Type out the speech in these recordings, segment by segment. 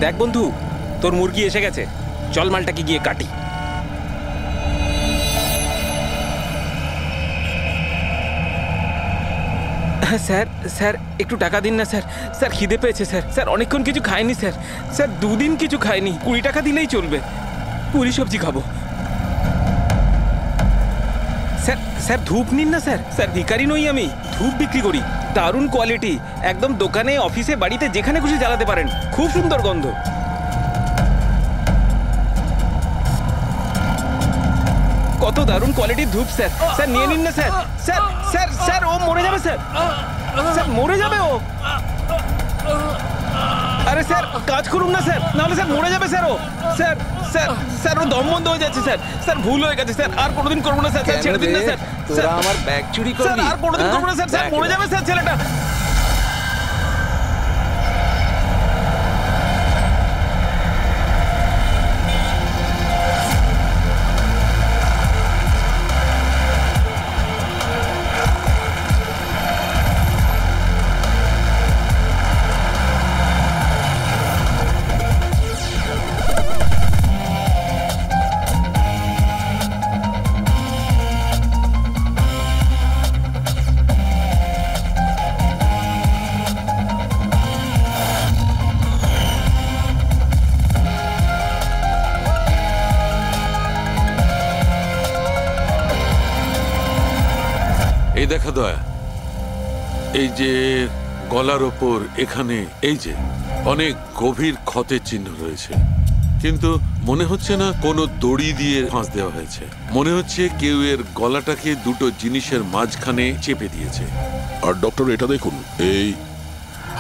দেখ বন্ধু, তোর মুরগি এসে গেছে, চল মালটাকে গিয়ে কাটি। স্যার স্যার একটু টাকা দিন না স্যার। স্যার খিদে পেয়েছে স্যার। স্যার অনেকক্ষণ কিছু খাইনি স্যার। স্যার 2 দিন কিছু খাইনি, 20 টাকা দিলেই চলবে, পুরি সবজি খাবো। স্যার স্যার ধূপ নিন না স্যার। স্যার ভিখারি নই আমি, ধূপ বিক্রি করি, দারুণ কোয়ালিটি, একদম দোকানে অফিসে বাড়িতে যেখানে খুশি জ্বালাতে পারেন, খুব সুন্দর গন্ধ। কত দারুণ কোয়ালিটির ধূপ স্যার। স্যার নিয়ে নিন না স্যার। স্যার স্যার স্যার ও মরে যাবে স্যার। স্যার মরে যাবে ও। আরে স্যার কাজ করুন না স্যার, নাহলে স্যার মরে যাবে স্যার ও। স্যার স্যার স্যার ও দম বন্ধ হয়ে যাচ্ছে স্যার। স্যার ভুল হয়ে গেছে স্যার, আর কোনোদিন করবো না স্যার। স্যার ছেড়ে দিন না স্যার। তোরা আমার ব্যাগ চুরি করবি? স্যার আর কোনোদিন করবো না স্যার। স্যার মরে যাবে স্যার ছেলেটা। এই দেখা দয়া, এই যে গলার ওপর এখানে এই যে অনেক গভীর ক্ষতের চিহ্ন রয়েছে, কিন্তু মনে হচ্ছে না কোনো দড়ি দিয়ে ফাঁস দেওয়া হয়েছে। মনে হচ্ছে কেউ এর গলাটাকে দুটো জিনিসের মাঝখানে চেপে দিয়েছে। আর ডক্টর এটা দেখুন, এই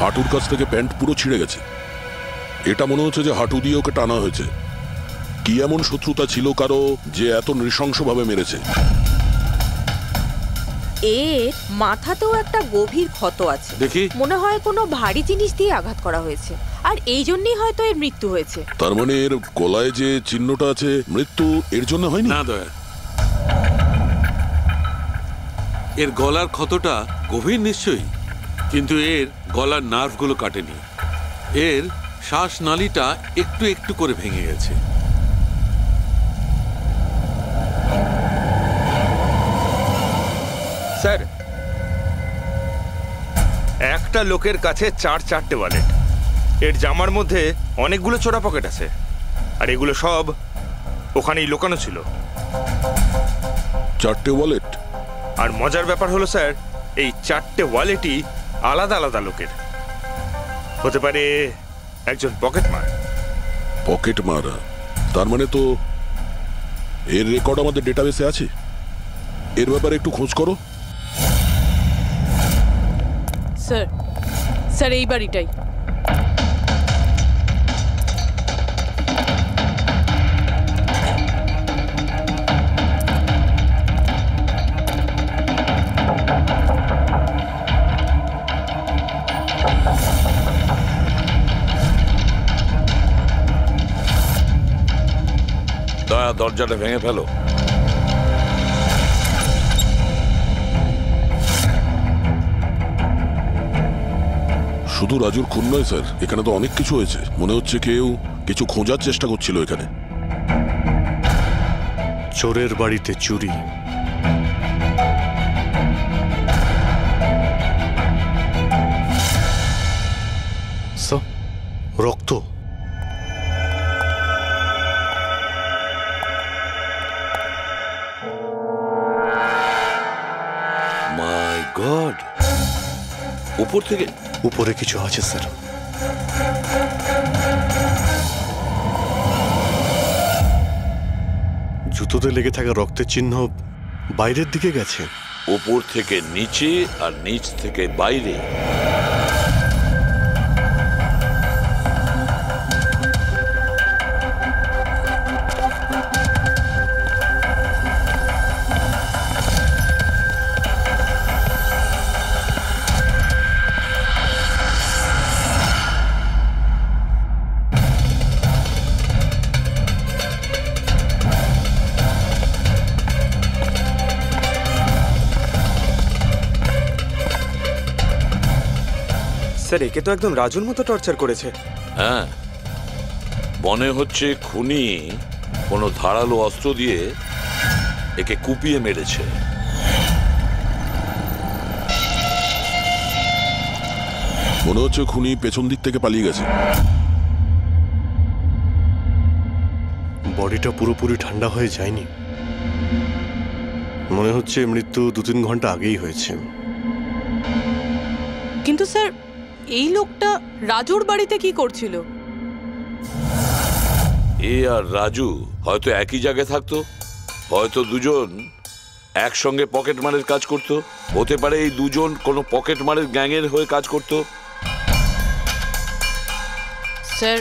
হাঁটুর কাছ থেকে প্যান্ট পুরো ছিঁড়ে গেছে। এটা মনে হচ্ছে যে হাঁটু দিয়ে ওকে টানা হয়েছে। কি এমন শত্রুতা ছিল কারো যে এত নৃশংসভাবে মেরেছে? এর মাথাতেও একটা গভীর ক্ষত আছে, দেখি। মনে হয় কোনো ভারী জিনিস দিয়ে আঘাত করা হয়েছে, আর এই জন্যই হয়তো এর মৃত্যু হয়েছে। তার মানে এর গলায় যে চিহ্নটা আছে, মৃত্যু এর জন্য হয়নি? না দয়া, এর গলার ক্ষতটা গভীর নিশ্চয়ই, কিন্তু এর গলার নার্ভগুলো কাটেনি। এর শ্বাসনালীটা একটু একটু করে ভেঙে গেছে। স্যার, একটা লোকের কাছে 4-4টে ওয়ালেট। এর জামার মধ্যে অনেকগুলো চোরা পকেট আছে, আর এগুলো সব ওখানেই লুকানো ছিল। 4টে ওয়ালেট? আর মজার ব্যাপার হলো স্যার, এই 4টে ওয়ালেটই আলাদা আলাদা লোকের। হতে পারে একজন পকেটমার। পকেট মারা? তার মানে তো এর রেকর্ড আমাদের ডেটাবেসে আছে। এর ব্যাপারে একটু খোঁজ করো। স্যার স্যার এই বাড়িটাই। দয়া, দরজাটা ভেঙে ফেলো। শুধু রাজুর খুন নয় স্যার, এখানে তো অনেক কিছু হয়েছে। মনে হচ্ছে কেউ কিছু খোঁজার চেষ্টা করছিল এখানে। চোরের বাড়িতে চুরি, রক্ত। মাই গড, উপর থেকে? উপরে কিছু আছে স্যার। জুতোতে লেগে থাকা রক্তের চিহ্ন বাইরের দিকে গেছে। উপর থেকে নিচে আর নিচ থেকে বাইরে। স্যার, একে তো একদম রাজুর মতো টর্চার করেছে। হ্যাঁ, মনে হচ্ছে খুনি কোনো ধারালো অস্ত্র দিয়ে একে কুপিয়ে মেরেছে। মনে হচ্ছে খুনি পেছন দিক থেকে পালিয়ে গেছে। বডিটা পুরোপুরি ঠান্ডা হয়ে যায়নি। মনে হচ্ছে মৃত্যু 2-3 ঘন্টা আগেই হয়েছে। কিন্তু স্যার, এই লোকটা রাজুর বাড়িতে কি করছিল? এ আর রাজু হয়তো একই জায়গায় থাকতো, হয়তো দুজন একসঙ্গে পকেট মারের কাজ করতো। হতে পারে এই দুজন কোনো পকেট মারের গ্যাংয়ের হয়ে কাজ করতো। স্যার,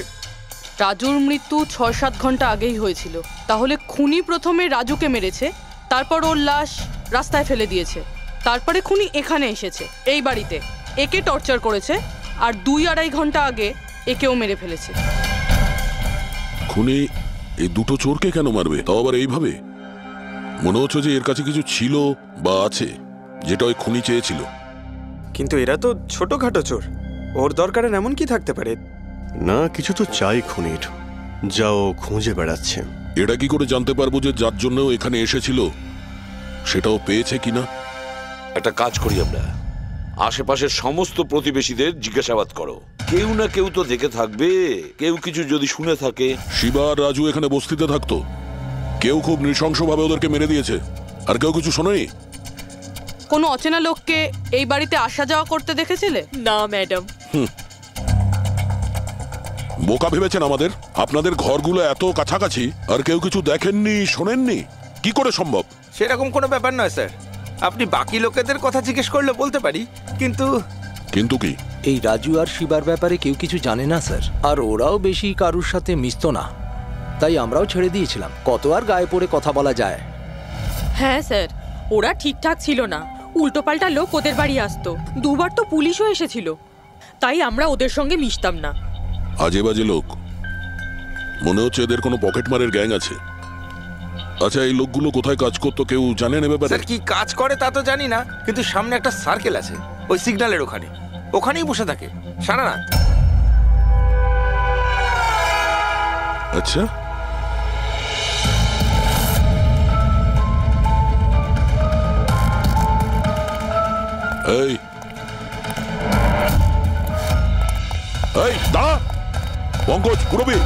রাজুর মৃত্যু 6-7 ঘন্টা আগেই হয়েছিল। তাহলে খুনি প্রথমে রাজুকে মেরেছে, তারপর ওর লাশ রাস্তায় ফেলে দিয়েছে, তারপরে খুনি এখানে এসেছে এই বাড়িতে, একে টর্চার করেছে, আর 2-2.5 ঘন্টা আগে একেও মেরে ফেলেছে। খুনি এই দুটো চোরকে কেন মারবে, তাও আবার এইভাবে? মনে হচ্ছে যে এর কাছে কিছু ছিল বা আছে, যেটা ওই খুনি চেয়েছিল। কিন্তু এরা তো ছোটখাটো চোর, ওর দরকারে এমন কি থাকতে পারে? না, কিছু তো চাই খুনির, যাও খুঁজে বেড়াচ্ছে। এটা কি করে জানতে পারবো যে যার জন্য এখানে এসেছিল সেটাও পেয়েছে কিনা? একটা কাজ করি আমরা, আশেপাশের সমস্ত প্রতিবেশীদের জিজ্ঞাসাবাদ করো। কেউ না কেউ তো দেখে থাকবে, কেউ কিছু যদি শুনে থাকে। শিবা আর রাজু এখানে বস্তিতে থাকতো, কেউ খুব নৃশংসভাবে ওদেরকে মেরে দিয়েছে, আর কেউ কিছু শোনেনি। কোনো অচেনা লোককে এই বাড়িতে আসা যাওয়া করতে দেখেছিলে? না ম্যাডাম। বোকা ভেবেছেন আমাদের? আপনাদের ঘরগুলো এত কাছাকাছি আর কেউ কিছু দেখেননি, শোনেননি? কি করে সম্ভব? সেরকম কোনো ব্যাপার নয় স্যার, আপনি বাকি লোকেদের কথা জিজ্ঞেস করলে বলতে পারি, কিন্তু কিন্তু কি? এই রাজু আর শিবার ব্যাপারে কেউ কিছু জানে না স্যার, আর ওরাও বেশি কারুর সাথে মিশতো না, তাই আমরাও ছেড়ে দিয়েছিলাম। কত আর গায়ে পড়ে কথা বলা যায়? হ্যাঁ স্যার, ওরা ঠিকঠাক ছিল না, উল্টোপাল্টা লোক ওদের বাড়ি আসতো, 2বার তো পুলিশও এসেছিল, তাই আমরা ওদের সঙ্গে মিশতাম না। আজে বাজে লোক, মনে হচ্ছে এদের কোনো পকেটমারের গ্যাং আছে। আচ্ছা, এই লোকগুলো কোথায় কাজ করতো কেউ জানেন এ ব্যাপারে? স্যার কি কাজ করে তা তো জানি না, কিন্তু সামনে একটা সার্কেল আছে ওই সিগন্যালের ওখানে, ওখানেই বসে থাকে সারা রাত। আচ্ছা, এই এই দাঁড়া, পঙ্কজ, পুরবী,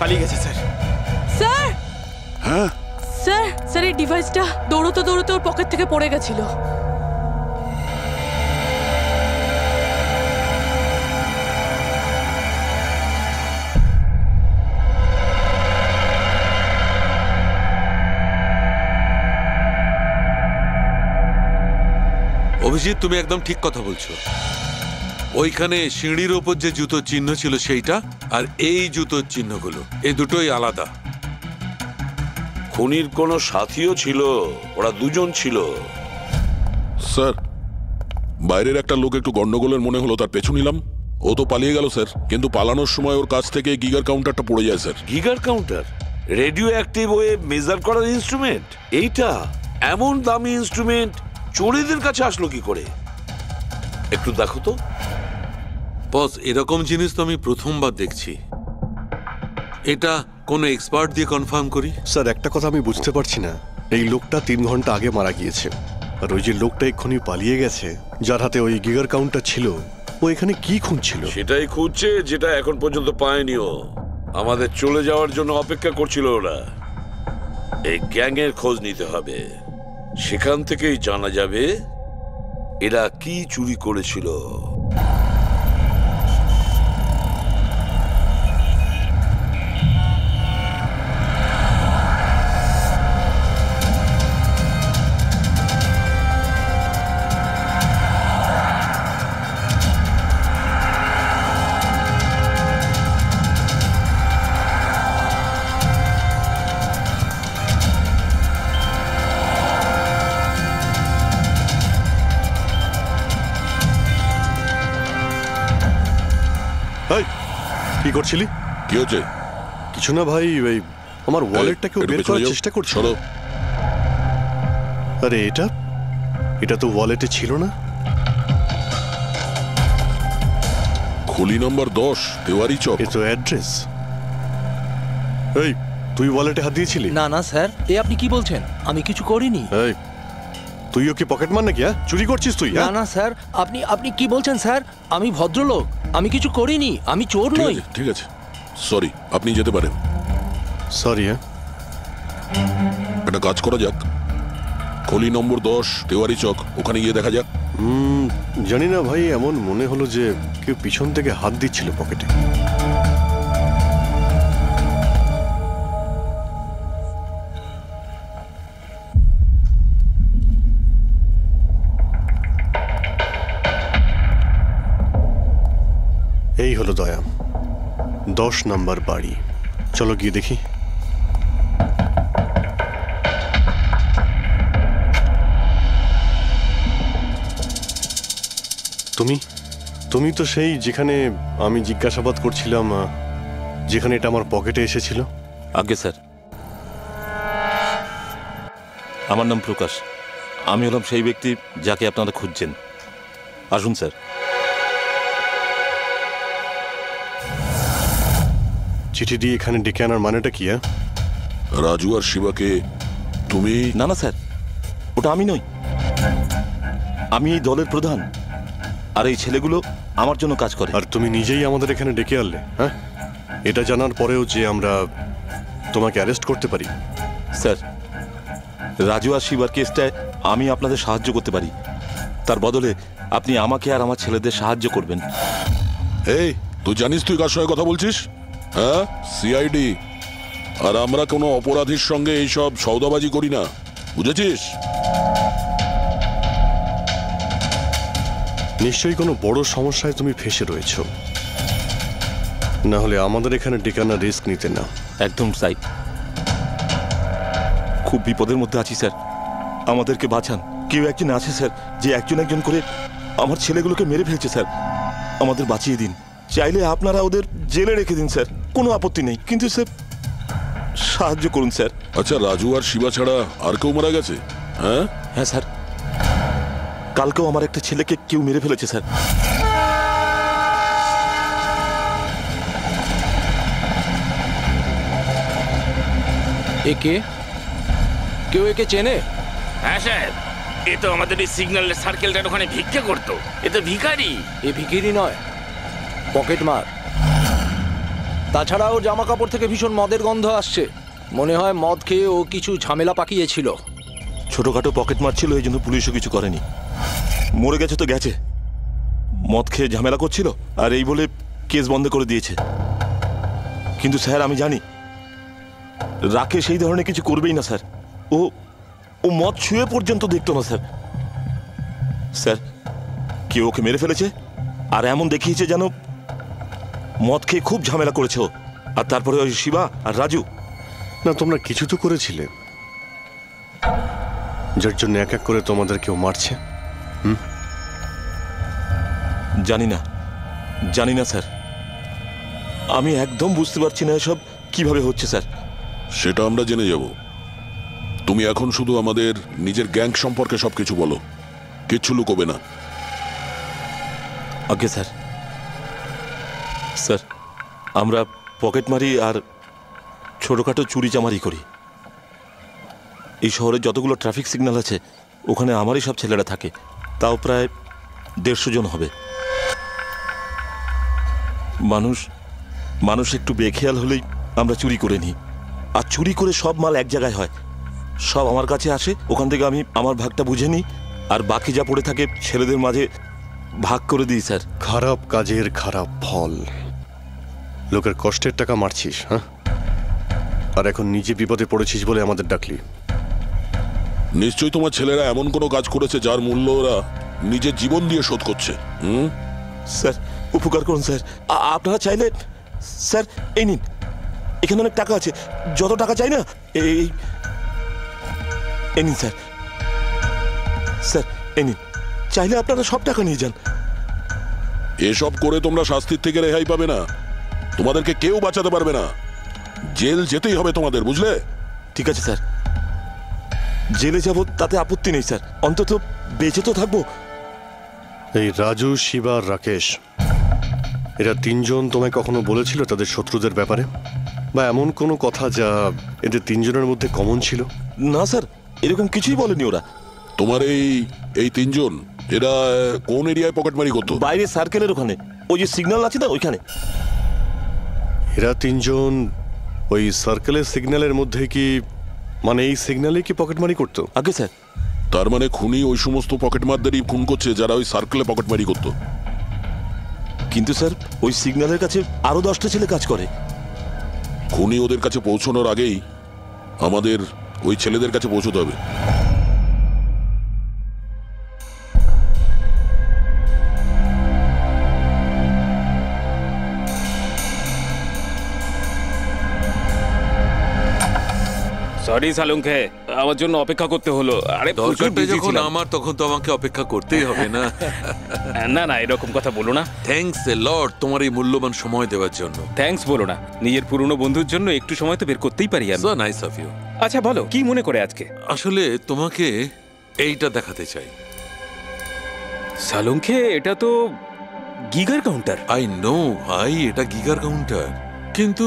পালিয়ে গেছে স্যার। স্যার, হ্যাঁ স্যার, স্যার, এই ডিভাইসটা দৌড়তে দৌড়তে ওর পকেট থেকে পড়ে গেছিল। অভিজিৎ, তুমি একদম ঠিক কথা বলছো। ওইখানে সিঁড়ির ওপর যে জুতোর চিহ্ন ছিল সেইটা, আর এই জুতোর চিহ্নগুলো, এই দুটোই আলাদা। খুনির কোনো সাথীও ছিল, ওরা দুজন ছিল। স্যার, বাইরের একটা লোক একটু গন্ডগোলের মনে হলো, তার পেছু নিলাম। ও তো পালিয়ে গেল স্যার, কিন্তু পালানোর সময় ওর কাছ থেকে গিগার কাউন্টারটা পড়ে যায় sir. Geiger counter, radioactive ray measure করার ইনস্ট্রুমেন্ট, এইটা এমন দামি ইনস্ট্রুমেন্ট চোরেদের কাছে আসলো কি করে? একটু দেখো তো। বস, এরকম জিনিস তো আমি প্রথমবার দেখছি। এটা কোনো এক্সপার্ট দিয়ে কনফার্ম করি। স্যার একটা কথা আমি বুঝতে পারছি না, এই লোকটা 3 ঘন্টা আগে মারা গিয়েছে, আর ওই যে লোকটা এক্ষুনি পালিয়ে গেছে যার হাতে ওই গিগার কাউন্টার ছিল, ও এখানে কি খুঁজছিল? সেটাই খুঁজছে যেটা এখন পর্যন্ত পায়নিও। আমাদের চলে যাওয়ার জন্য অপেক্ষা করছিল ওরা। এই গ্যাংয়ের খোঁজ নিতে হবে, সেখান থেকেই জানা যাবে এরা কি চুরি করেছিল। এই, কি করছিলি? কি হচ্ছে? কিছু না ভাই, ওই আমার ওয়ালেটটা কেউ বের করার চেষ্টা করছিল। সরো। আরে এটা তো ওয়ালেটে ছিল না। খুলি নম্বর 10, তেওয়ারি চক। এ তো অ্যাড্রেস। এই, তুই ওয়ালেটে হাত দিয়েছিলি? না না স্যার, এ আপনি কি বলছেন? আমি কিছু করিনি। এই, তুইও কি পকেট মার নাকি? হ্যাঁ, চুরি করছিস তুই? না না স্যার, আপনি কি বলছেন স্যার? আমি ভদ্রলোক, আমি কিছু করিনি, আমি চোর নই। ঠিক আছে, সরি, আপনি যেতে পারেন। সরি। হ্যাঁ, একটা কাজ করা যাক, খলি নম্বর 10, তেওয়ারি চক, ওখানে গিয়ে দেখা যাক। জানি না ভাই, এমন মনে হলো যে কেউ পিছন থেকে হাত দিচ্ছিল পকেটে। এই হলো দয়া, 10 নম্বর বাড়ি। চলো গিয়ে দেখি। তুমি তো সেই যেখানে আমি জিজ্ঞাসাবাদ করছিলাম, যেখানে এটা আমার পকেটে এসেছিল? আগে স্যার, আমার নাম প্রকাশ। আমি হলাম সেই ব্যক্তি যাকে আপনারা খুঁজছেন। আসুন স্যার। চিঠি দিয়ে এখানে ডেকে আনার মানেটা কি? রাজু আর শিবাকে তুমি? না না স্যার, ওটা আমি নই। আমি এই দলের প্রধান, আর এই ছেলেগুলো আমার জন্য কাজ করে। আর তুমি নিজেই আমাদের এখানে ডেকে আনলে? হ্যাঁ, এটা জানার পরেও যে আমরা তোমাকে অ্যারেস্ট করতে পারি? স্যার, রাজু আর শিবার কেসটায় আমি আপনাদের সাহায্য করতে পারি। তার বদলে আপনি আমাকে আর আমার ছেলেদের সাহায্য করবেন। এই, তুই জানিস তুই কার সঙ্গে কথা বলছিস? হ্যাঁ, সিআইডি। আর আমরা কোনো অপরাধীর সঙ্গে এইসব সওদাবাজি করি না, বুঝেছিস? নিশ্চয়ই কোনো বড় সমস্যায় তুমি ফেসে রয়েছো, না হলে আমাদের এখানে ডেকে আনার রিস্ক নিতে না। একদম তাই। খুব বিপদের মধ্যে আছি স্যার, আমাদেরকে বাঁচান। কেউ একজন আছে স্যার, যে একজন করে আমার ছেলেগুলোকে মেরে ফেলছে স্যার। আমাদের বাঁচিয়ে দিন। চাইলে আপনারা ওদের জেলে রেখে দিন স্যার, কোনো আপত্তি নেই, কিন্তু স্যার সাহায্য করুন স্যার। আচ্ছা, রাজু আর শিবা ছাড়া আর কেউ মারা গেছে? হ্যাঁ হ্যাঁ স্যার, কালকেও আমার একটা ছেলেকে কেউ মেরে ফেলেছে স্যার। কেউ একে চেনে? হ্যাঁ স্যার, এ তো আমাদের এই সিগন্যালের সার্কেলটার ওখানে ভিক্ষা করতো। এ তো ভিখারি। এ ভিখিরি নয়, পকেট মার। তাছাড়া ওর জামা কাপড় থেকে ভীষণ মদের গন্ধ আসছে। মনে হয় মদ খেয়ে ও কিছু ঝামেলা পাকিয়েছিল। ছোটখাটো পকেট মারছিল, এই জন্য পুলিশও কিছু করেনি। মরে গেছে তো গেছে, মদ খেয়ে ঝামেলা করছিল আর এই বলে কেস বন্ধ করে দিয়েছে। কিন্তু স্যার আমি জানি রাকেশ সেই ধরনের কিছু করবেই না স্যার। ও ও মদ ছুঁয়ে পর্যন্ত দেখতো না স্যার। স্যার, কেউ ওকে মেরে ফেলেছে আর এমন দেখিয়েছে যেন মদ খেয়ে খুব ঝামেলা করেছে ও। আর তারপরে ওই শিবা আর রাজু। না, তোমরা কিছু তো করেছিলে, যার জন্য এক এক করে তোমাদের কেউ মারছে। জানি না, জানি না স্যার, আমি একদম বুঝতে পারছি না এসব কিভাবে হচ্ছে স্যার। সেটা আমরা জেনে যাব। তুমি এখন শুধু আমাদের নিজের গ্যাং সম্পর্কে সবকিছু বলো, কিচ্ছু লুকোবে না। Okay sir. স্যার, আমরা পকেটমারি আর ছোটোখাটো চুরি চামারি করি। এই শহরে যতগুলো ট্রাফিক সিগন্যাল আছে ওখানে আমারই সব ছেলেরা থাকে, তাও প্রায় 150 জন হবে। মানুষ একটু বেখেয়াল হলেই আমরা চুরি করে নিই, আর চুরি করে সব মাল এক জায়গায় হয়, সব আমার কাছে আসে, ওখান থেকে আমি আমার ভাগটা বুঝে নিই, আর বাকি যা পড়ে থাকে ছেলেদের মাঝে ভাগ করে দিই স্যার। খারাপ কাজের খারাপ ফল। লোকের কষ্টের টাকা মারছিস, হ্যাঁ? আর এখন নিজে বিপদে পড়েছিস বলে আমাদের ডাকলি। নিশ্চয়ই তোমার ছেলেরা এমন কোনো কাজ করেছে যার মূল্য ওরা নিজের জীবন দিয়ে শোধ করছে। স্যার, উপকার করুন স্যার। আপনারা চাইলে স্যার এই নিন, এখানে অনেক টাকা আছে, যত টাকা চাই না এই নিন স্যার। স্যার এই নিন, চাইলে আপনারা সব টাকা নিয়ে যান। এসব করে তোমরা শাস্তির থেকে রেহাই পাবে না, তোমাদেরকে কেউ বাঁচাতে পারবে না। জেল যেতেই হবে তোমাদের, বুঝলে? ঠিক আছে স্যার, জেলে যাব তাতে আপত্তি নেই স্যার, অন্তত বেঁচে তো থাকবো। এই রাজু, শিবা আর রাকেশ, এরা তিনজন তোমায় কখনো বলেছিল তাদের শত্রুদের ব্যাপারে, বা এমন কোনো কথা যা এদের তিনজনের মধ্যে কমন ছিল? না স্যার, এরকম কিছুই বলেনি ওরা। তোমার এই তিনজন এরা কোন এরিয়ায় পকেটমারি করতো? বাইরে সার্কেলের ওখানে, ওই যে সিগন্যাল আছে না ওইখানে। এরা তিনজন ওই সার্কেলের সিগন্যালের মধ্যে কি, মানে এই সিগন্যালে কি পকেটমারি করতো? আগে স্যার। তার মানে খুনি ওই সমস্ত পকেটমারদেরই খুন করছে যারা ওই সার্কেলে পকেটমারি করতো। কিন্তু স্যার ওই সিগন্যালের কাছে আরো 10টা ছেলে কাজ করে। খুনি ওদের কাছে পৌঁছানোর আগেই আমাদের ওই ছেলেদের কাছে পৌঁছতে হবে। সরি সালুঙ্কে, আমার জন্য অপেক্ষা করতে হলো। আরে দরকারটা যখন আমার, তখন তো আমাকে অপেক্ষা করতেই হবে না? না না, এরকম কথা বলো না। থ্যাঙ্কস এ লট তোমার এই মূল্যবান সময় দেওয়ার জন্য। থ্যাঙ্কস বলো না, নিজের পুরনো বন্ধুর জন্য একটু সময় তো বের করতেই পারি আমি। So nice of you. আচ্ছা বলো, কি মনে করে আজকে? আসলে তোমাকে এইটা দেখাতে চাই। সালুঙ্কে, এটা তো গিগার কাউন্টার। আই নো ভাই, এটা গিগার কাউন্টার, কিন্তু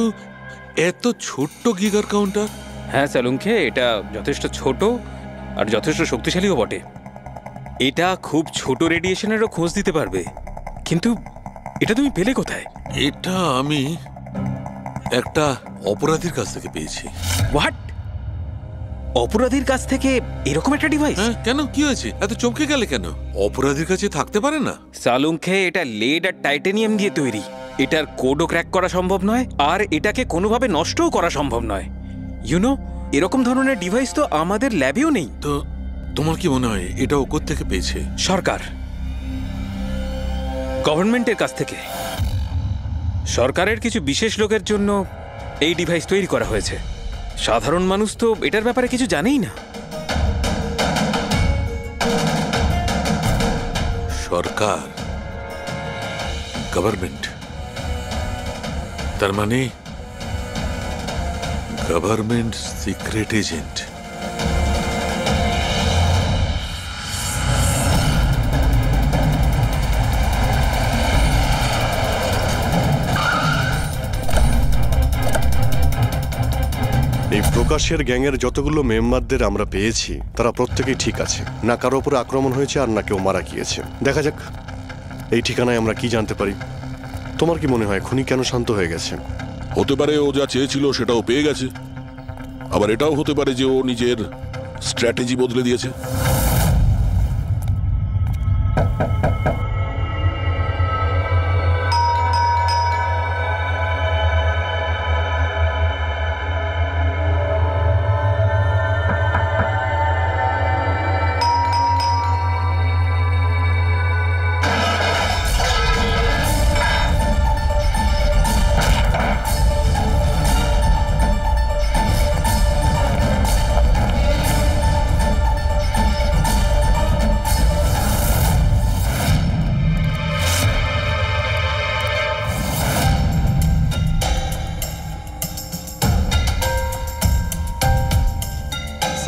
এত ছোট্ট গিগার কাউন্টার। হ্যাঁ সালুঙ্কে, এটা যথেষ্ট ছোট আর যথেষ্ট শক্তিশালীও বটে। এটা খুব ছোট রেডিয়েশনেরও খোঁজ দিতে পারবে, কিন্তু এটা তুমি পেলে কোথায়? এটা আমি একটা অপরাধীর কাছ থেকে পেয়েছি। হোয়াট? অপরাধীর কাছ থেকে এরকম একটা ডিভাইস? হ্যাঁ, কেন, কি হয়েছে? এত চমকে গেলে কেন? অপরাধীর কাছে থাকতে পারে না? সালুঙ্কে, এটা লেড আর টাইটানিয়াম দিয়ে তৈরি। এটার কোডও ক্র্যাক করা সম্ভব নয়, আর এটাকে কোনোভাবে নষ্টও করা সম্ভব নয়। ইউনো, এরকম ধরনের ডিভাইস তো আমাদের ল্যাবেও নেই। তো তোমার কি মনে হয় এটা ও কোত্থেকে পেয়েছে? সরকার, গভর্নমেন্টের কাছ থেকে। সরকারের কিছু বিশেষ লোকের জন্য এই ডিভাইস তৈরি করা হয়েছে। সাধারণ মানুষ তো এটার ব্যাপারে কিছু জানেই না। সরকার, গভর্নমেন্ট, তার মানে গভর্নমেন্ট সিক্রেট এজেন্ট। এই প্রকাশের গ্যাংয়ের যতগুলো মেম্বারদের আমরা পেয়েছি তারা প্রত্যেকেই ঠিক আছে, না কারো উপরে আক্রমণ হয়েছে আর না কেউ মারা গিয়েছে। দেখা যাক এই ঠিকানায় আমরা কি জানতে পারি। তোমার কি মনে হয় খুনি কেন শান্ত হয়ে গেছে? হতে পারে ও যা চেয়েছিল সেটাও পেয়ে গেছে, আবার এটাও হতে পারে যে ও নিজের স্ট্র্যাটেজি বদলে দিয়েছে।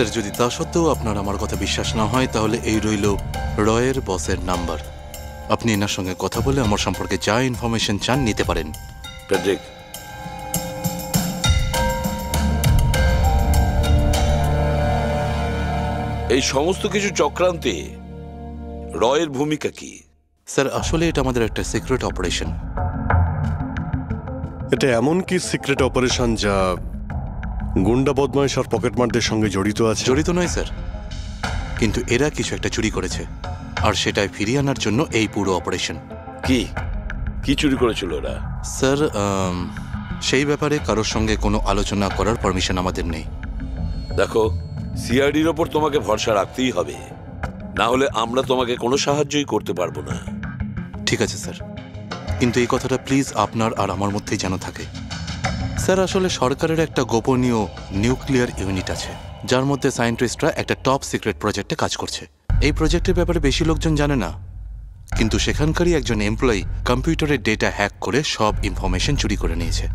স্যার যদি তা সত্ত্বেও আপনার আমার কথা বিশ্বাস না হয় তাহলে এই রইল রয়ের বসের নাম্বার। আপনি এনার সঙ্গে কথা বলে আমার সম্পর্কে যা ইনফরমেশন চান নিতে পারেন। প্যাট্রিক, এই সমস্ত কিছু চক্রান্তে রয়ের ভূমিকা কি? স্যার আসলে এটা আমাদের একটা সিক্রেট অপারেশন। এটা এমন কি সিক্রেট অপারেশন যা গুন্ডা বদমাইশ আর পকেটমারদের সঙ্গে জড়িত আছে? জড়িত নয় স্যার, কিন্তু এরা কিছু একটা চুরি করেছে আর সেটাই ফিরিয়ে আনার জন্য এই পুরো অপারেশন। কি কি চুরি করেছিল ওরা? স্যার সেই ব্যাপারে কারোর সঙ্গে কোনো আলোচনা করার পারমিশন আমাদের নেই। দেখো, সিআইডির ওপর তোমাকে ভরসা রাখতেই হবে, না হলে আমরা তোমাকে কোনো সাহায্যই করতে পারবো না। ঠিক আছে স্যার, কিন্তু এই কথাটা প্লিজ আপনার আর আমার মধ্যেই যেন থাকে। স্যার আসলে সরকারের একটা গোপনীয় নিউক্লিয়ার ইউনিট আছে যার মধ্যে সায়েন্টিস্টরা একটা টপ সিক্রেট প্রজেক্টে কাজ করছে। এই প্রজেক্টের ব্যাপারে বেশি লোকজন জানে না, কিন্তু সেখানকারই একজন এমপ্লয়ি কম্পিউটারের ডেটা হ্যাক করে সব ইনফরমেশন চুরি করে নিয়েছে।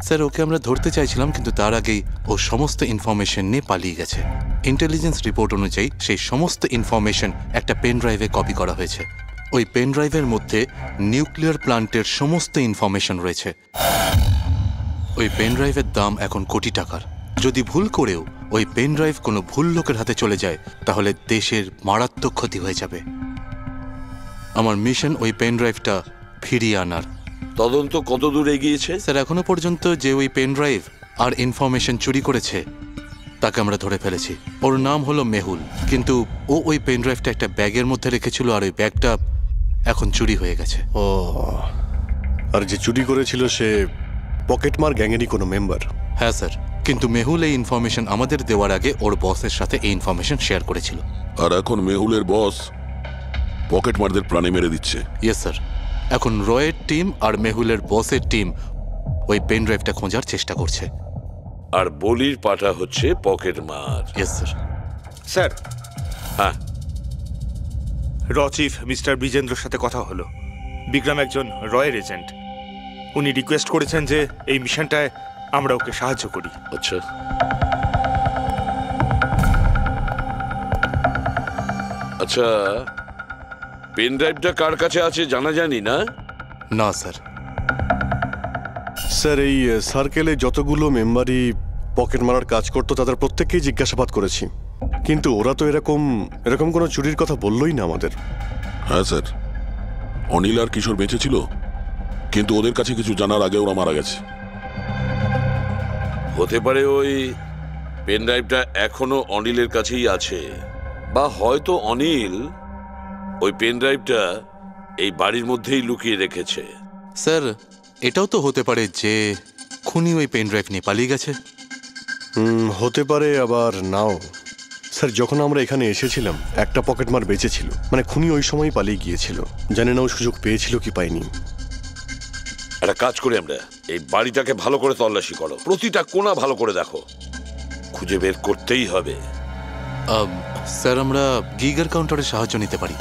স্যার ওকে আমরা ধরতে চাইছিলাম, কিন্তু তার আগেই ও সমস্ত ইনফরমেশন নিয়ে পালিয়ে গেছে। ইন্টেলিজেন্স রিপোর্ট অনুযায়ী সেই সমস্ত ইনফরমেশন একটা পেন ড্রাইভে কপি করা হয়েছে। ওই পেন ড্রাইভের মধ্যে নিউক্লিয়ার প্ল্যান্টের সমস্ত ইনফরমেশন রয়েছে। ওই পেন ড্রাইভের দাম এখন কোটি টাকার। যদি ভুল করেও ওই পেন ড্রাইভ কোনো ভুল লোকের হাতে চলে যায় তাহলে দেশের মারাত্মক ক্ষতি হয়ে যাবে। আমার মিশন ওই পেন ড্রাইভটা ফিরিয়ে আনার। তদন্ত কত দূর এগিয়েছে? স্যার এখনো পর্যন্ত যে ওই পেন ড্রাইভ আর ইনফরমেশন চুরি করেছে তাকে আমরা ধরে ফেলেছি। ওর নাম হলো মেহুল, কিন্তু ও ওই পেন ড্রাইভটা একটা ব্যাগের মধ্যে রেখেছিল আর ওই ব্যাগটা এখন চুরি হয়ে গেছে। ও, আর যে চুরি করেছিল সে পকেটমার গ্যাংয়েরই কোনো মেম্বার? হ্যাঁ স্যার, কিন্তু মেহুল এই ইনফরমেশন আমাদের দেওয়ার আগে ওর বসের সাথে এই ইনফরমেশন শেয়ার করেছিল। আর এখন মেহুলের বস পকেটমারদের প্রাণে মেরে দিচ্ছে। ইয়েস স্যার, এখন রয়ের টিম আর মেহুলের বসের টিম ওই পেন ড্রাইভটা খোঁজার চেষ্টা করছে। আর বলির পাটা হচ্ছে পকেটমার। Yes sir. স্যার, হ্যাঁ, র চিফ মিস্টার বিজেন্দ্রর সাথে কথা হলো। বিক্রম একজন রয়ের এজেন্ট। উনি রিকোয়েস্ট করেছেন যে এই মিশনটায় আমরা ওকে সাহায্য করি। আচ্ছা, আচ্ছা, পেন ড্রাইভটা কার কাছে আছে জানা জানি না? না স্যার। স্যার এই সার্কেলে যতগুলো মেম্বারই পকেট মারার কাজ করতো তাদের প্রত্যেককেই জিজ্ঞাসাবাদ করেছি, কিন্তু ওরা তো এরকম কোনো চুরির কথা বললোই না আমাদের। হ্যাঁ স্যার, অনিল আর কিশোর বেঁচে ছিল, কিন্তু ওদের কাছে কিছু জানার আগে ওরা মারা গেছে। হতে পারে ওই পেন ড্রাইভটা এখনো অনিলের কাছেই আছে, বা হয়তো অনিল ওই পেন ড্রাইভটা এই বাড়ির মধ্যেই লুকিয়ে রেখেছে। স্যার এটাও তো হতে পারে যে খুনি ওই পেন ড্রাইভ নিয়ে পালিয়ে গেছে। হতে পারে, আবার নাও। স্যার যখন আমরা এখানে এসেছিলাম একটা পকেটমার বেঁচে ছিল, মানে খুনি ওই সময় পালিয়ে গিয়েছিল। জানি না ও সুযোগ পেয়েছিল কি পায়নি। একটা কাজ করি আমরা, এই বাড়িটাকে ভালো করে তল্লাশি করো, প্রতিটা কোণা ভালো করে দেখো, খুঁজে বের করতেই হবে। স্যার আমরা গিগার কাউন্টারের সাহায্য নিতে পারি।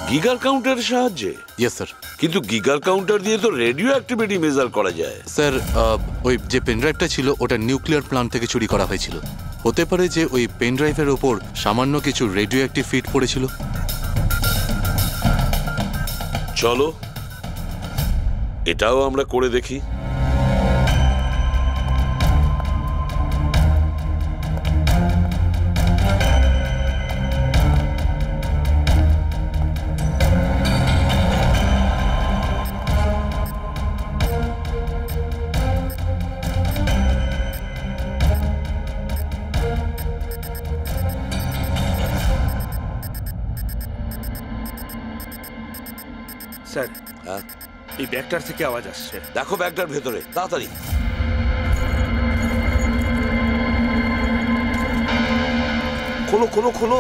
গিগার কাউন্টারের সাহায্যে? Yes sir. কিন্তু গিগার কাউন্টার দিয়ে তো রেডিও অ্যাক্টিভিটি মেজার করা যায়। স্যার ওই যে পেন ড্রাইভটা ছিল ওটা নিউক্লিয়ার প্ল্যান্ট থেকে চুরি করা হয়েছিল। হতে পারে যে ওই পেন ড্রাইভের ওপর সামান্য কিছু রেডিও অ্যাক্টিভ ফিড পড়েছিল। চলো এটাও আমরা করে দেখি। স্যার, এই ব্যাগটার থেকে আওয়াজ আসছে। দেখো ব্যাগটার ভেতরে, তাড়াতাড়ি। খোলো খোলো খোলো।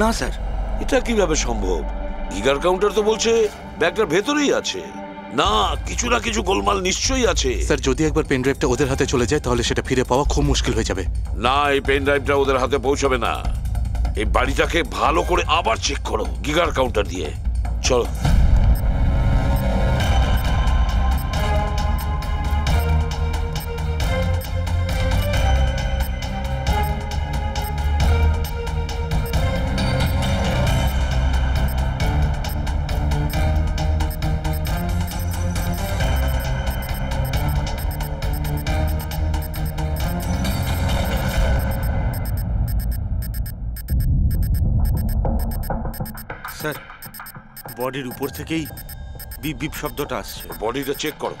না স্যার, এটা কিভাবে সম্ভব? গিগার কাউন্টার তো বলছে ব্যাগটার ভেতরেই আছে। না, কিছু না কিছু গোলমাল নিশ্চয়ই আছে। স্যার যদি একবার পেন ড্রাইভটা ওদের হাতে চলে যায় তাহলে সেটা ফিরে পাওয়া খুব মুশকিল হয়ে যাবে। না, এই পেন ড্রাইভটা ওদের হাতে পৌঁছাবে না। এই বাড়িটাকে ভালো করে আবার চেক করো গিগার কাউন্টার দিয়ে। চলো। স্যার বডির উপর থেকেই বিপ বিপ শব্দটা আসছে। বডিটা চেক করো।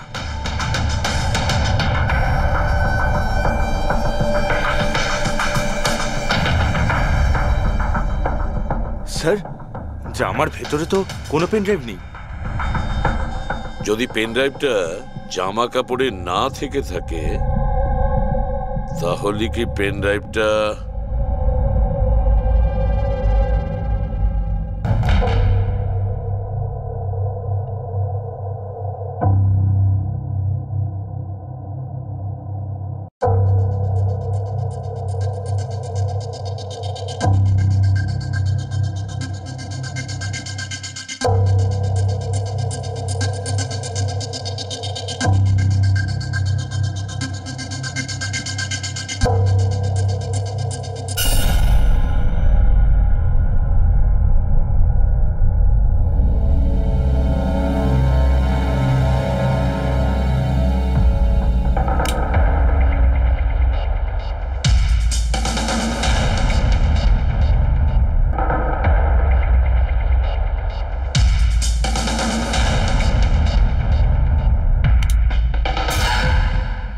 স্যার জামার ভেতরে তো কোনো পেন ড্রাইভ নেই। যদি পেন ড্রাইভটা জামা কাপড়ে না থেকে থাকে তাহলে কি পেন ড্রাইভটা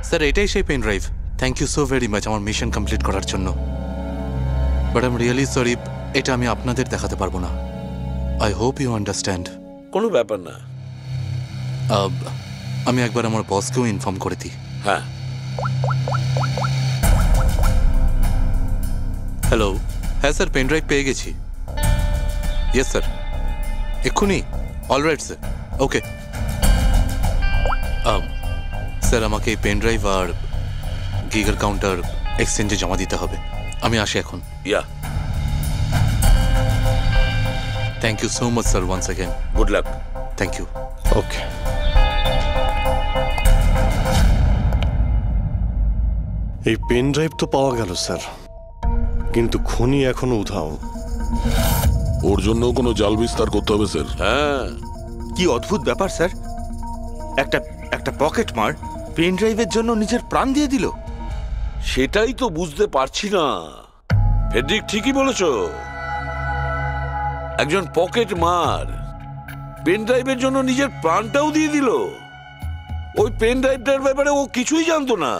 স্যার এটাই সেই pen drive. Thank you so very much আমার মিশন কমপ্লিট করার জন্য। But I am really sorry, এটা আমি আপনাদের দেখাতে পারবো না। I hope you understand. কোনো ব্যাপার না। আমি একবার আমার বসকেও ইনফর্ম করে দিই। হ্যাঁ। হ্যালো, হ্যাঁ স্যার পেন ড্রাইভ পেয়ে গেছি। ইয়েস স্যার, এক্ষুনি? Alright sir, okay. স্যার আমাকে এই পেন ড্রাইভ আর গিগার কাউন্টার এক্সচেঞ্জে জমা দিতে হবে। আমি আসি এখন। Yeah, thank you so much sir once again. Good luck. Thank you. Okay. এই পেন ড্রাইভ তো পাওয়া গেল স্যার, কিন্তু খনি এখনো উধাও। ওর জন্য কোনো জাল বিস্তার করতে হবে স্যার। হ্যাঁ। কি অদ্ভুত ব্যাপার স্যার, একটা পকেট মার পেন ড্রাইভের জন্য নিজের প্রাণ দিয়ে দিল। সেটাই তো বুঝতে পারছি না। ফেডরিক ঠিকই বলেছ, একজন পকেট মার পেন ড্রাইভের জন্য নিজের প্রাণটাও দিয়ে দিল। ওই পেন ড্রাইভটার ব্যাপারে ও কিছুই জানতো না।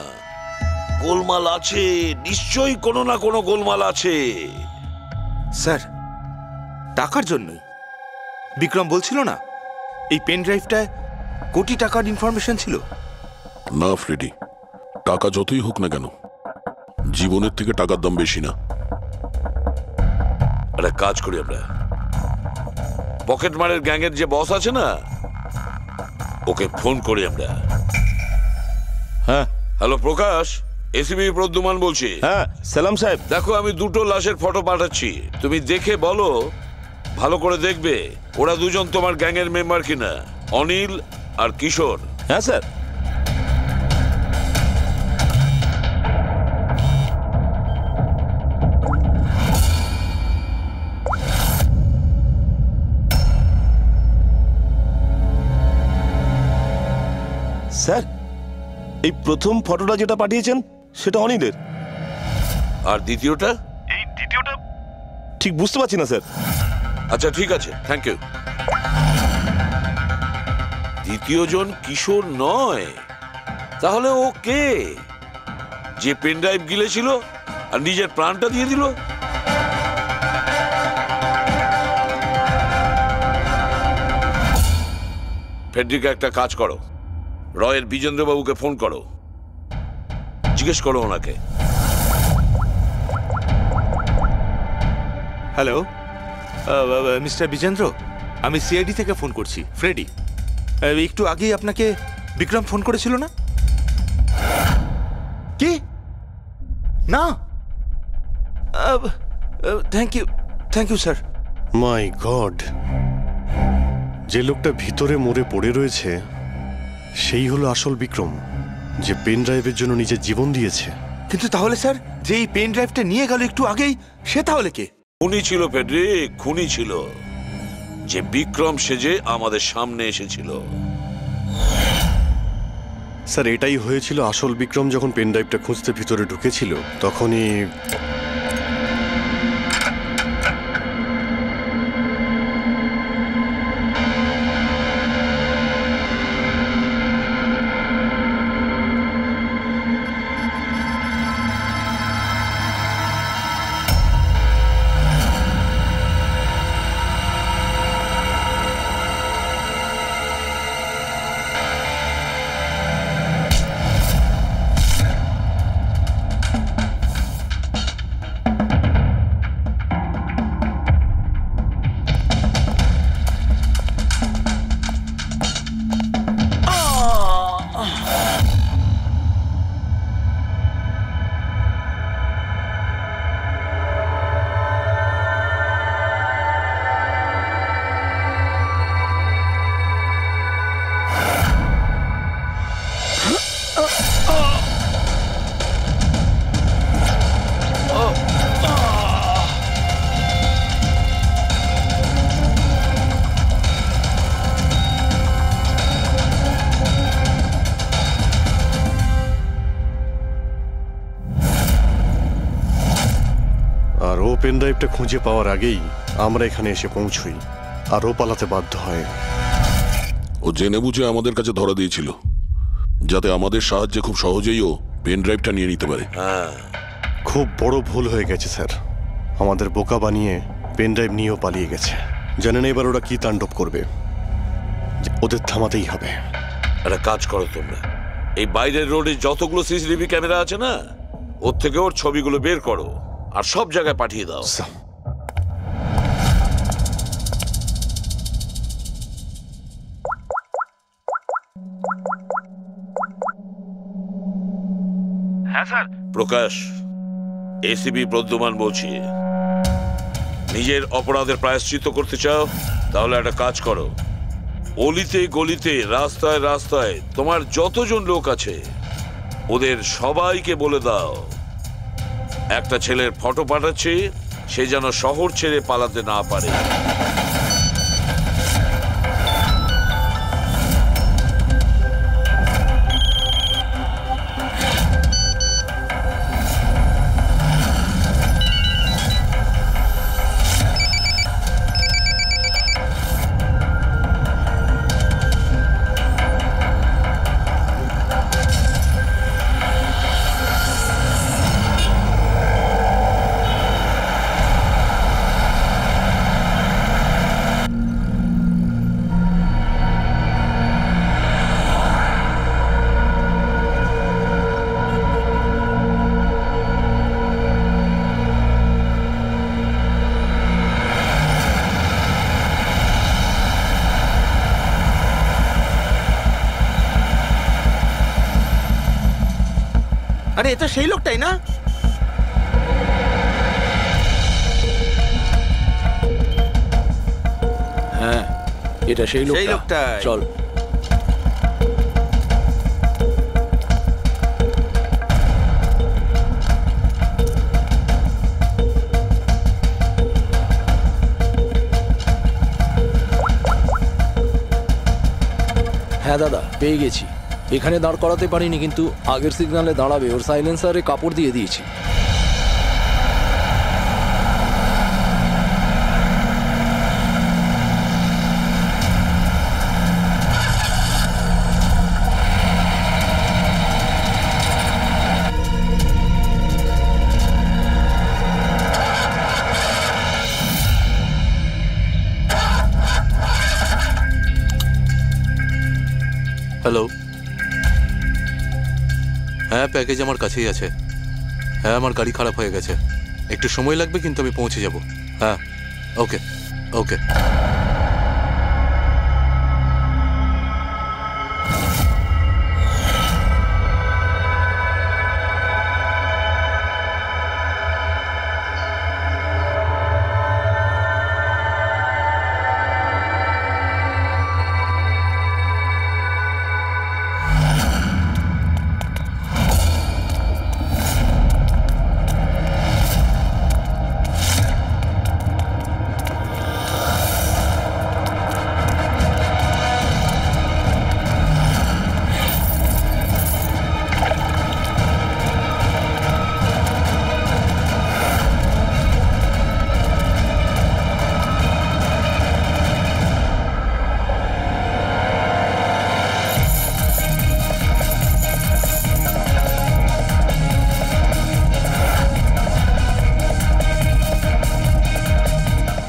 গোলমাল আছে, নিশ্চয়ই কোনো না কোনো গোলমাল আছে। স্যার টাকার জন্যই বিক্রম বলছিল না এই পেন ড্রাইভটায় কোটি টাকার ইনফরমেশন ছিল। না ফ্রেডি, টাকা যতই হোক না কেন, জীবনের থেকে টাকার দাম বেশি না। একটা কাজ করি আমরা, পকেট মারের গ্যাংয়ের যে বস আছে না, ওকে ফোন করি আমরা। হ্যাঁ হ্যালো প্রকাশ, এসিবি প্রদ্যুমান বলছি। হ্যাঁ সালাম সাহেব। দেখো আমি দুটো লাশের ফটো পাঠাচ্ছি, তুমি দেখে বলো, ভালো করে দেখবে ওরা দুজন তোমার গ্যাংয়ের মেম্বার কিনা, অনিল আর কিশোর। হ্যাঁ স্যার। স্যার এই প্রথম ফটোটা যেটা পাঠিয়েছেন সেটা অনিলের, আর দ্বিতীয়টা? এই দ্বিতীয়টা ঠিক বুঝতে পারছি না স্যার। আচ্ছা ঠিক আছে, থ্যাংক ইউ। দ্বিতীয় জন কিশোর নয়, তাহলে ও কে? যে পেন ড্রাইভ গিলেছিল আর নিজের প্রাণটা দিয়ে দিল? ফেডরিকা একটা কাজ করো, রয়ের বিজেন্দ্রবাবুকে ফোন করো, জিজ্ঞেস করো ওনাকে। হ্যালো মিস্টার বিজেন্দ্র, আমি সিআইডি থেকে ফোন করছি, ফ্রেডি। একটু আগেই আপনাকে বিক্রম ফোন করেছিল না? কি না? Thank you sir. My God, যে লোকটা ভিতরে মরে পড়ে রয়েছে সেই হলো আসল বিক্রম, যে পেন ড্রাইভের জন্য নিজের জীবন দিয়েছে। কিন্তু তাহলে স্যার, যে এই পেন ড্রাইভটা নিয়ে গেল একটু আগেই, সে তাহলে কে? খুনি ছিল ফেডরিক, খুনি ছিল, যে বিক্রম সেজে আমাদের সামনে এসেছিল। স্যার এটাই হয়েছিল, আসল বিক্রম যখন পেন ড্রাইভটা খুঁজতে ভিতরে ঢুকেছিল তখনই আর ও পেন ড্রাইভটা খুঁজে পাওয়ার আগেই আমরা এখানে এসে পৌঁছই, আর ও পালাতে বাধ্য হয়। ও জেনে বুঝে আমাদের কাছে ধরা দিয়েছিল, যাতে আমাদের সাহায্যে খুব সহজেই ও পেন ড্রাইভটা নিয়ে নিতে পারে। খুব বড় ভুল হয়ে গেছে স্যার, আমাদের বোকা বানিয়ে পেন ড্রাইভ নিয়েও পালিয়ে গেছে। জানেন এবার ওরা কি তাণ্ডব করবে, ওদের থামাতেই হবে। একটা কাজ করো তোমরা, এই বাইরের রোডে যতগুলো সিসিটিভি ক্যামেরা আছে না, ওর থেকে ওর ছবিগুলো বের করো আর সব জায়গায় পাঠিয়ে দাও। হ্যাঁ স্যার। প্রকাশ, এসিপি প্রদ্যুমান বলছি। নিজের অপরাধের প্রায়শ্চিত্ত করতে চাও? তাহলে একটা কাজ করো, অলিতে গলিতে রাস্তায় রাস্তায় তোমার যতজন লোক আছে ওদের সবাইকে বলে দাও একটা ছেলের ফটো পাঠাচ্ছি, সে যেন শহর ছেড়ে পালাতে না পারে। আরে এটা সেই লোকটাই না? হ্যাঁ, এটা সেই লোকটাই। চল। হ্যাঁ দাদা, পেয়ে গেছি। এখানে দাঁড় করাতে পারিনি, কিন্তু আগের সিগন্যালে দাঁড়াবে ওর সাইলেন্সারে কাপড় দিয়ে দিয়েছি। হ্যালো, হ্যাঁ প্যাকেজ আমার কাছেই আছে। হ্যাঁ, আমার গাড়ি খারাপ হয়ে গেছে, একটু সময় লাগবে, কিন্তু আমি পৌঁছে যাব। হ্যাঁ, ওকে ওকে।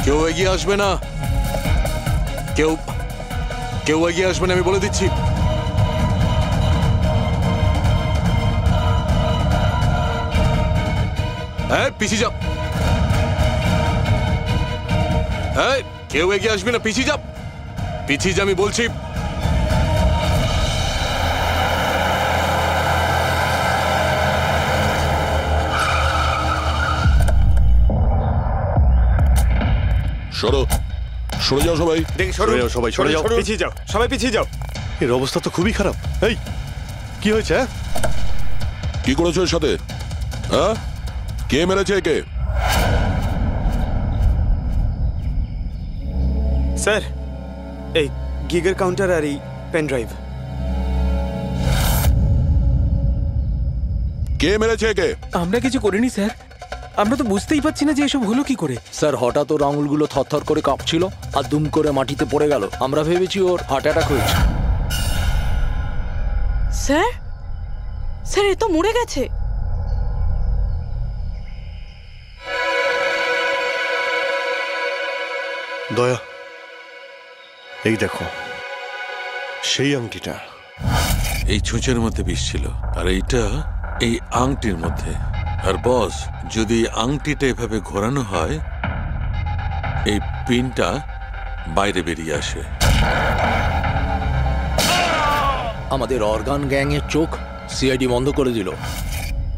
কেউ এগিয়ে আসবে না, কেউ এগিয়ে আসবে না, আমি বলে দিচ্ছি। হ্যাঁ, পিছিয়ে যাও। হ্যাঁ, কেউ এগিয়ে আসবে না, পিছিয়ে যাও, পিছিয়ে যা, আমি বলছি। সরে যাও সবাই, সরে যাও সবাই, সরে যাও, পিছিয়ে যাও, সবাই পিছিয়ে যাও। এর অবস্থা তো খুবই খারাপ। এই কি হয়েছে? কি করেছো এর সাথে? হ্যাঁ, কে মেরেছে একে? স্যার, এই গিগার কাউন্টার আর এই পেন ড্রাইভ। কে মেরেছে একে? আমরা কিছু করিনি স্যার, আমরা তো বুঝতেই পারছি না যে এসব হলো কি করে। স্যার হঠাৎ ওর আঙুলগুলো থরথর করে কাঁপছিল আর দুম করে মাটিতে পড়ে গেল। আমরা ভেবেছি ওর হার্ট অ্যাটাক হয়েছে। স্যার স্যার এ তো মরে গেছে। দয়া, এই দেখো সেই আংটিটা। এই ছুঁচের মধ্যে বিষ ছিল আর এইটা এই আংটির মধ্যে। আর বস, যদি আংটিটা এভাবে ঘোরানো হয় এই পিনটা বাইরে বেরিয়ে আসে। আমাদের অর্গান গ্যাংয়ের চোখ সিআইডি বন্ধ করে দিল।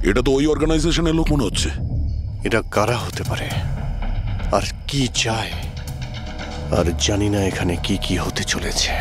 এটা তো ওই অর্গানাইজেশনের লোক মনে হচ্ছে। এটা কারা হতে পারে আর কি চায়, আর জানি না এখানে কি কি হতে চলেছে।